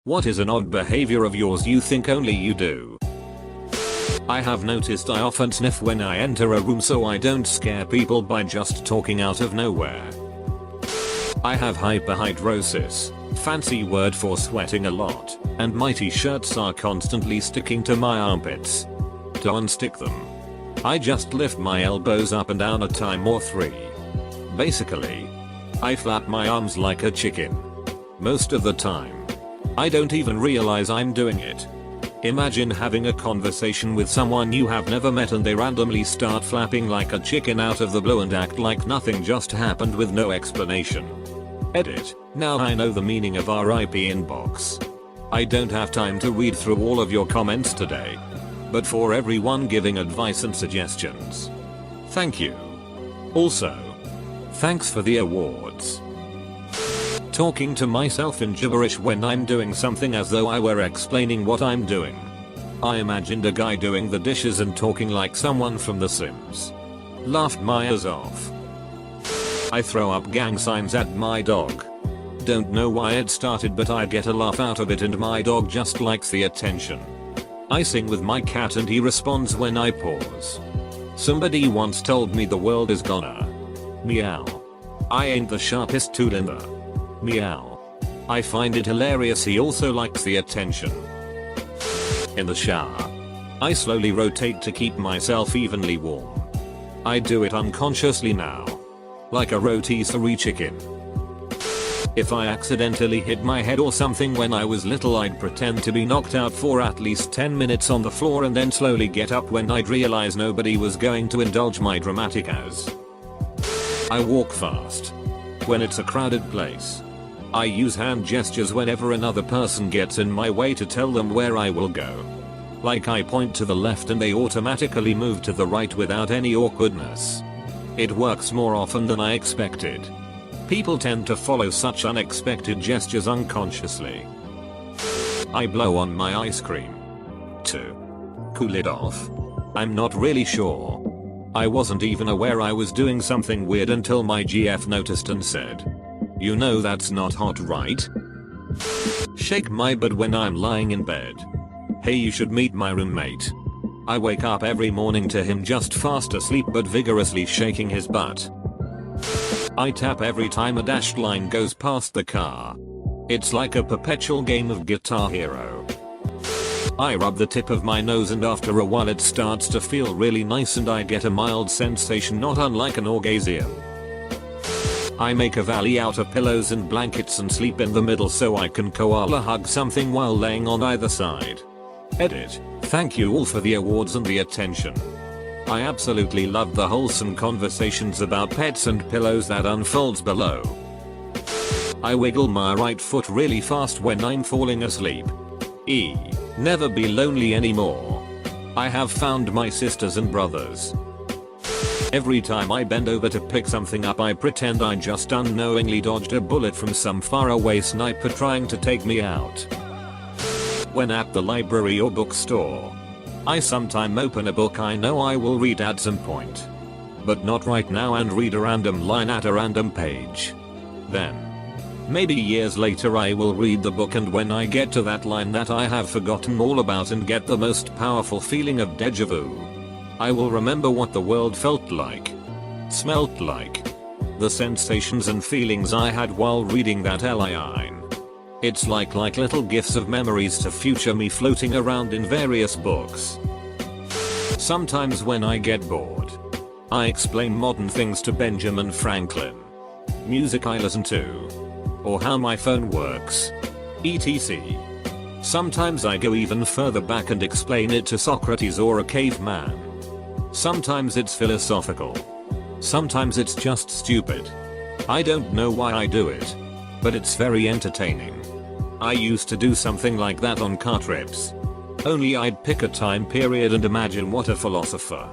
What is an odd behavior of yours you think only you do? I have noticed I often sniff when I enter a room so I don't scare people by just talking out of nowhere. I have hyperhidrosis, fancy word for sweating a lot, and my t-shirts are constantly sticking to my armpits. To unstick them, I just lift my elbows up and down a time or 3. Basically, I flap my arms like a chicken. Most of the time, I don't even realize I'm doing it. Imagine having a conversation with someone you have never met and they randomly start flapping like a chicken out of the blue and act like nothing just happened with no explanation. Edit. Now I know the meaning of RIP inbox. I don't have time to read through all of your comments today. But for everyone giving advice and suggestions, thank you. Also, thanks for the awards. Talking to myself in gibberish when I'm doing something as though I were explaining what I'm doing. I imagined a guy doing the dishes and talking like someone from The Sims. Laughed my ass off. I throw up gang signs at my dog. Don't know why it started, but I get a laugh out of it and my dog just likes the attention. I sing with my cat and he responds when I pause. Somebody once told me the world is gonna meow. I ain't the sharpest tool in the meow. I find it hilarious he also likes the attention. In the shower, I slowly rotate to keep myself evenly warm. I do it unconsciously now. Like a rotisserie chicken. If I accidentally hit my head or something when I was little, I'd pretend to be knocked out for at least 10 minutes on the floor and then slowly get up when I'd realize nobody was going to indulge my dramatic ass. I walk fast. When it's a crowded place, I use hand gestures whenever another person gets in my way to tell them where I will go. Like I point to the left and they automatically move to the right without any awkwardness. It works more often than I expected. People tend to follow such unexpected gestures unconsciously. I blow on my ice cream. To cool it off. I'm not really sure. I wasn't even aware I was doing something weird until my GF noticed and said, "You know that's not hot, right?" Shake my butt when I'm lying in bed. Hey, you should meet my roommate. I wake up every morning to him just fast asleep but vigorously shaking his butt. I tap every time a dashed line goes past the car. It's like a perpetual game of Guitar Hero. I rub the tip of my nose and after a while it starts to feel really nice and I get a mild sensation not unlike an orgasm. I make a valley out of pillows and blankets and sleep in the middle so I can koala hug something while laying on either side. Edit. Thank you all for the awards and the attention. I absolutely love the wholesome conversations about pets and pillows that unfolds below. I wiggle my right foot really fast when I'm falling asleep. Never be lonely anymore. I have found my sisters and brothers. Every time I bend over to pick something up I pretend I just unknowingly dodged a bullet from some faraway sniper trying to take me out. When at the library or bookstore, I sometimes open a book I know I will read at some point. But not right now and read a random line at a random page. Then, maybe years later I will read the book and when I get to that line that I have forgotten all about and get the most powerful feeling of deja vu, I will remember what the world felt like, smelt like, the sensations and feelings I had while reading that line. It's like little gifts of memories to future me floating around in various books. Sometimes when I get bored, I explain modern things to Benjamin Franklin, music I listen to, or how my phone works, etc. Sometimes I go even further back and explain it to Socrates or a caveman. Sometimes it's philosophical. Sometimes it's just stupid. I don't know why I do it, but it's very entertaining. I used to do something like that on car trips. Only I'd pick a time period and imagine what a philosopher,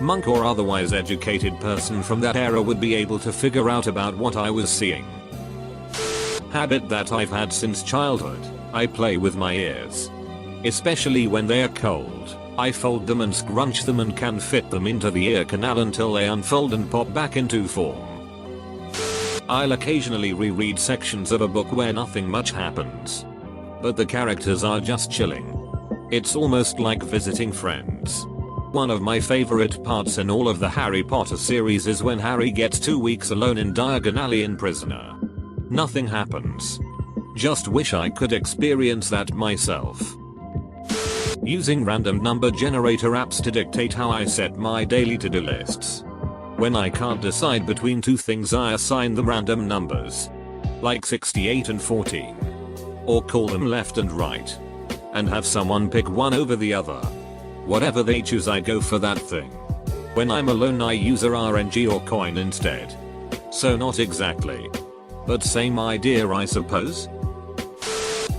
monk or otherwise educated person from that era would be able to figure out about what I was seeing. Habit that I've had since childhood, I play with my ears. Especially when they are cold, I fold them and scrunch them and can fit them into the ear canal until they unfold and pop back into form. I'll occasionally reread sections of a book where nothing much happens. but the characters are just chilling. It's almost like visiting friends. One of my favorite parts in all of the Harry Potter series is when Harry gets 2 weeks alone in Diagon Alley in Prisoner. Nothing happens. Just wish I could experience that myself. Using random number generator apps to dictate how I set my daily to-do lists. When I can't decide between two things, I assign them random numbers. Like 68 and 14. Or call them left and right. And have someone pick one over the other. Whatever they choose, I go for that thing. When I'm alone, I use a RNG or coin instead. So not exactly. But same idea, I suppose.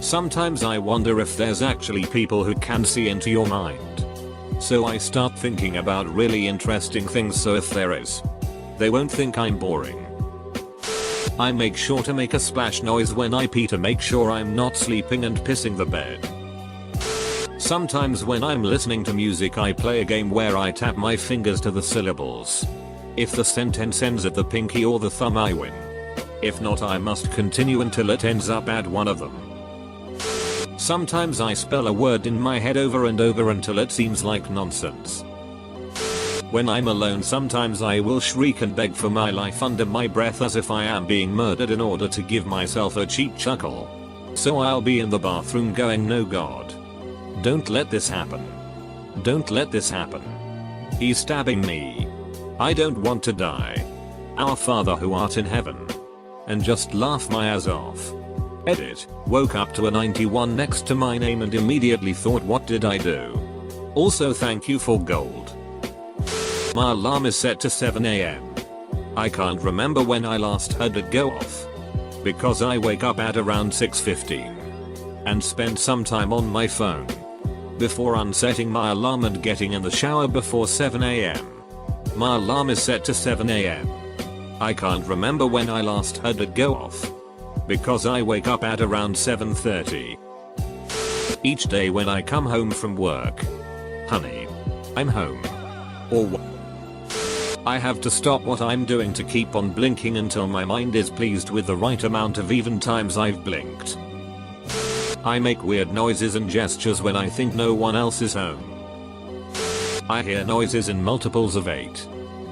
Sometimes I wonder if there's actually people who can see into your mind. So I start thinking about really interesting things, so if there is, they won't think I'm boring. I make sure to make a splash noise when I pee to make sure I'm not sleeping and pissing the bed. Sometimes when I'm listening to music, I play a game where I tap my fingers to the syllables. If the sentence ends at the pinky or the thumb, I win. If not, I must continue until it ends up at one of them. Sometimes I spell a word in my head over and over until it seems like nonsense. When I'm alone, sometimes I will shriek and beg for my life under my breath as if I am being murdered in order to give myself a cheap chuckle. So I'll be in the bathroom going, "No God. Don't let this happen. Don't let this happen. He's stabbing me. I don't want to die. Our Father who art in heaven." And just laugh my ass off. Edit. Woke up to a 91 next to my name and immediately thought, what did I do? Also, thank you for gold. My alarm is set to 7 AM. I can't remember when I last heard it go off. Because I wake up at around 6:15. And spend some time on my phone. Before unsetting my alarm and getting in the shower before 7 AM. My alarm is set to 7 AM. I can't remember when I last heard it go off. Because I wake up at around 7:30. Each day when I come home from work. Honey, I'm home. Or what? I have to stop what I'm doing to keep on blinking until my mind is pleased with the right amount of even times I've blinked. I make weird noises and gestures when I think no one else is home. I hear noises in multiples of 8.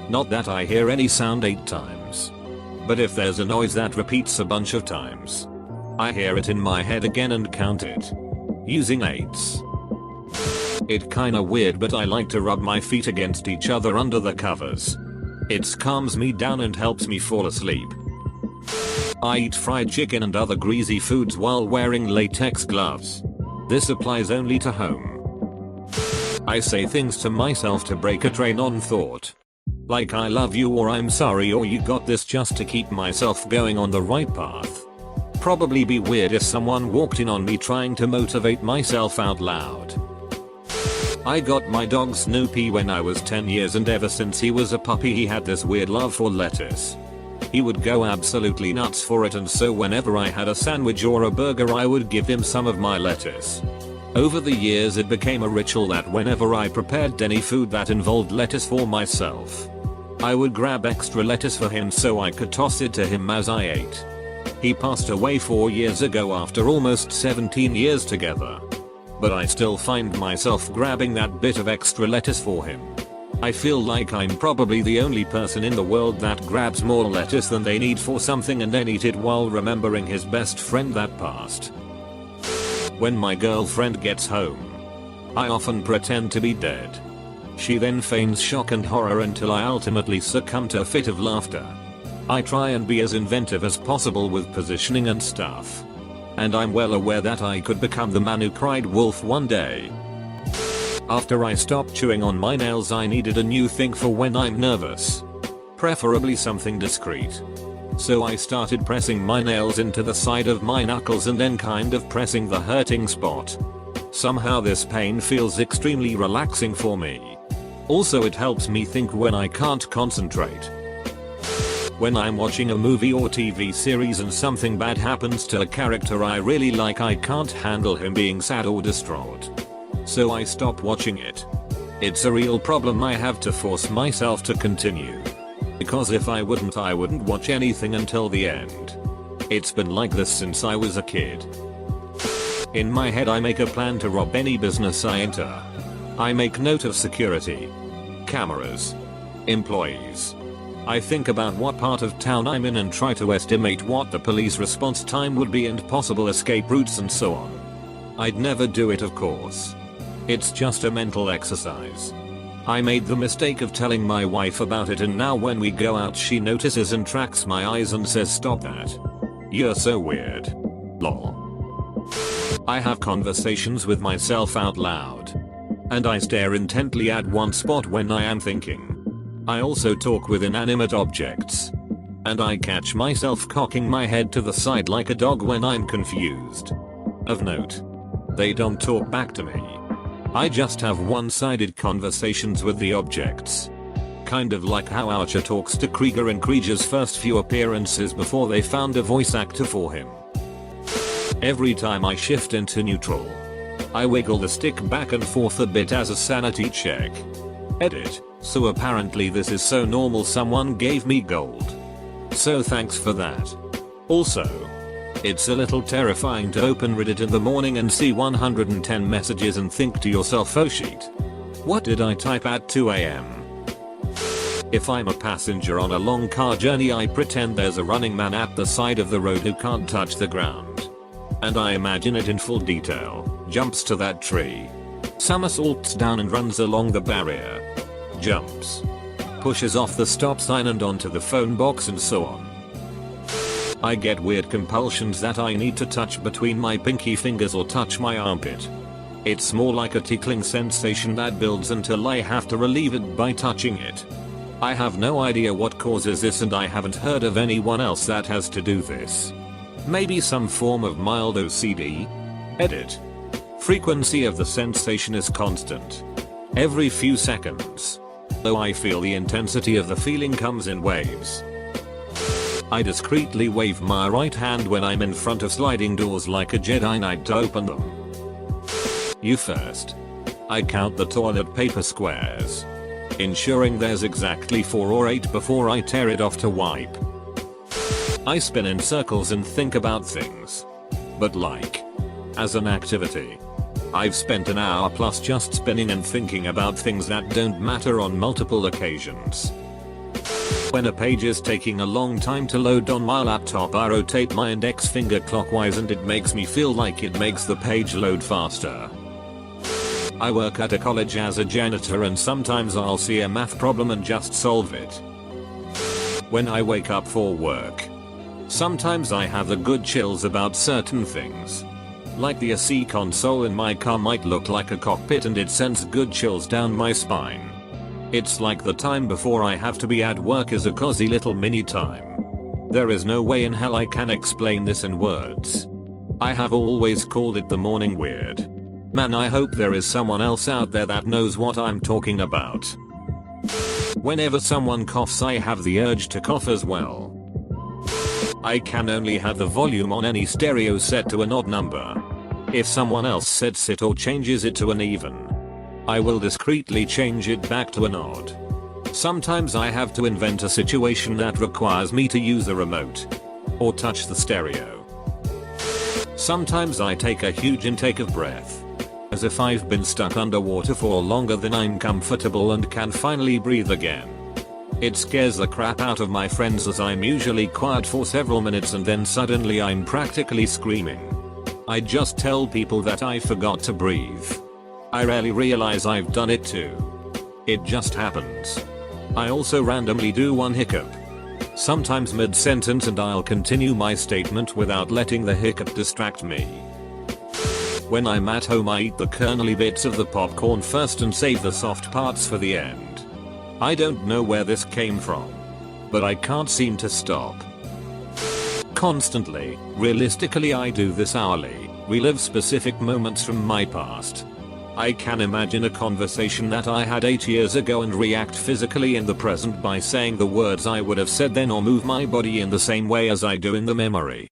Not that I hear any sound 8 times. But if there's a noise that repeats a bunch of times, I hear it in my head again and count it. Using 8s. It kinda weird, but I like to rub my feet against each other under the covers. It calms me down and helps me fall asleep. I eat fried chicken and other greasy foods while wearing latex gloves. This applies only to home. I say things to myself to break a train on thought. Like "I love you" or "I'm sorry" or "you got this," just to keep myself going on the right path. Probably be weird if someone walked in on me trying to motivate myself out loud. I got my dog Snoopy when I was 10 years, and ever since he was a puppy he had this weird love for lettuce. He would go absolutely nuts for it, and so whenever I had a sandwich or a burger I would give him some of my lettuce. Over the years it became a ritual that whenever I prepared any food that involved lettuce for myself, I would grab extra lettuce for him so I could toss it to him as I ate. He passed away 4 years ago after almost 17 years together. But I still find myself grabbing that bit of extra lettuce for him. I feel like I'm probably the only person in the world that grabs more lettuce than they need for something and then eat it while remembering his best friend that passed. When my girlfriend gets home, I often pretend to be dead. She then feigns shock and horror until I ultimately succumb to a fit of laughter. I try and be as inventive as possible with positioning and stuff. And I'm well aware that I could become the man who cried wolf one day. After I stopped chewing on my nails, I needed a new thing for when I'm nervous. Preferably something discreet. So I started pressing my nails into the side of my knuckles and then kind of pressing the hurting spot. Somehow this pain feels extremely relaxing for me. Also, it helps me think when I can't concentrate. When I'm watching a movie or TV series and something bad happens to a character I really like, I can't handle him being sad or distraught. So I stop watching it. It's a real problem I have to force myself to continue. Because if I wouldn't watch anything until the end. It's been like this since I was a kid. In my head I make a plan to rob any business I enter. I make note of security, cameras, employees. I think about what part of town I'm in and try to estimate what the police response time would be and possible escape routes and so on. I'd never do it, of course. It's just a mental exercise. I made the mistake of telling my wife about it, and now when we go out she notices and tracks my eyes and says, "Stop that. You're so weird. Lol." I have conversations with myself out loud. And I stare intently at one spot when I am thinking. I also talk with inanimate objects. And I catch myself cocking my head to the side like a dog when I'm confused. Of note, they don't talk back to me. I just have one-sided conversations with the objects. Kind of like how Archer talks to Krieger in Krieger's first few appearances before they found a voice actor for him. Every time I shift into neutral, I wiggle the stick back and forth a bit as a sanity check. Edit. So apparently this is so normal someone gave me gold. So thanks for that. Also, it's a little terrifying to open Reddit in the morning and see 110 messages and think to yourself, oh shit. What did I type at 2 AM? If I'm a passenger on a long car journey I pretend there's a running man at the side of the road who can't touch the ground. And I imagine it in full detail. Jumps to that tree. Somersaults down and runs along the barrier. Jumps. Pushes off the stop sign and onto the phone box and so on. I get weird compulsions that I need to touch between my pinky fingers or touch my armpit. It's more like a tickling sensation that builds until I have to relieve it by touching it. I have no idea what causes this and I haven't heard of anyone else that has to do this. Maybe some form of mild OCD? Edit. Frequency of the sensation is constant. Every few seconds. Though I feel the intensity of the feeling comes in waves. I discreetly wave my right hand when I'm in front of sliding doors like a Jedi Knight to open them. You first. I count the toilet paper squares, ensuring there's exactly 4 or 8 before I tear it off to wipe. I spin in circles and think about things. But like, as an activity, I've spent an hour plus just spinning and thinking about things that don't matter on multiple occasions. When a page is taking a long time to load on my laptop I rotate my index finger clockwise and it makes me feel like it makes the page load faster. I work at a college as a janitor and sometimes I'll see a math problem and just solve it. When I wake up for work, sometimes I have the good chills about certain things. Like the AC console in my car might look like a cockpit and it sends good chills down my spine. It's like the time before I have to be at work is a cozy little mini time. There is no way in hell I can explain this in words. I have always called it the morning weird. Man, I hope there is someone else out there that knows what I'm talking about. Whenever someone coughs I have the urge to cough as well. I can only have the volume on any stereo set to an odd number. If someone else sets it or changes it to an even, I will discreetly change it back to an odd. Sometimes I have to invent a situation that requires me to use the remote or touch the stereo. Sometimes I take a huge intake of breath, as if I've been stuck underwater for longer than I'm comfortable and can finally breathe again. It scares the crap out of my friends as I'm usually quiet for several minutes and then suddenly I'm practically screaming. I just tell people that I forgot to breathe. I rarely realize I've done it too. It just happens. I also randomly do one hiccup. Sometimes mid-sentence and I'll continue my statement without letting the hiccup distract me. When I'm at home I eat the kernely bits of the popcorn first and save the soft parts for the end. I don't know where this came from, but I can't seem to stop. Constantly, realistically I do this hourly, relive specific moments from my past. I can imagine a conversation that I had 8 years ago and react physically in the present by saying the words I would have said then or move my body in the same way as I do in the memory.